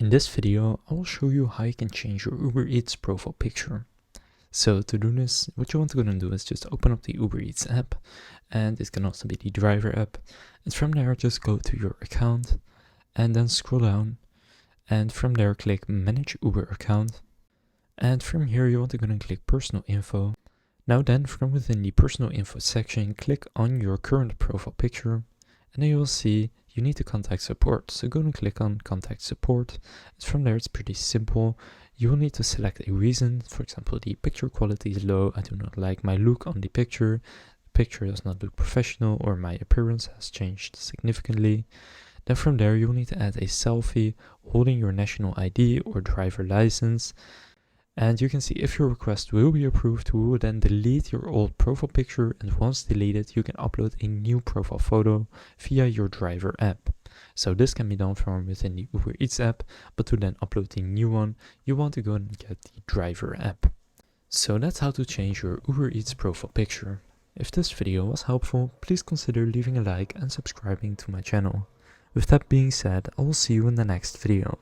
In this video, I will show you how you can change your Uber Eats profile picture. So to do this, what you want to do is just open up the Uber Eats app, and it can also be the driver app. And from there, just go to your account and then scroll down. And from there, click Manage Uber Account. And from here, you want to click Personal Info. Now then, from within the Personal Info section, click on your current profile picture. And then you will see you need to contact support. So go and click on Contact Support. And from there, it's pretty simple. You will need to select a reason. For example, the picture quality is low. I do not like my look on the picture. The picture does not look professional, or my appearance has changed significantly. Then from there, you will need to add a selfie holding your national ID or driver license. And you can see if your request will be approved, we will then delete your old profile picture, and once deleted, you can upload a new profile photo via your driver app. So this can be done from within the Uber Eats app, but to then upload the new one, you want to go and get the driver app. So that's how to change your Uber Eats profile picture. If this video was helpful, please consider leaving a like and subscribing to my channel. With that being said, I will see you in the next video.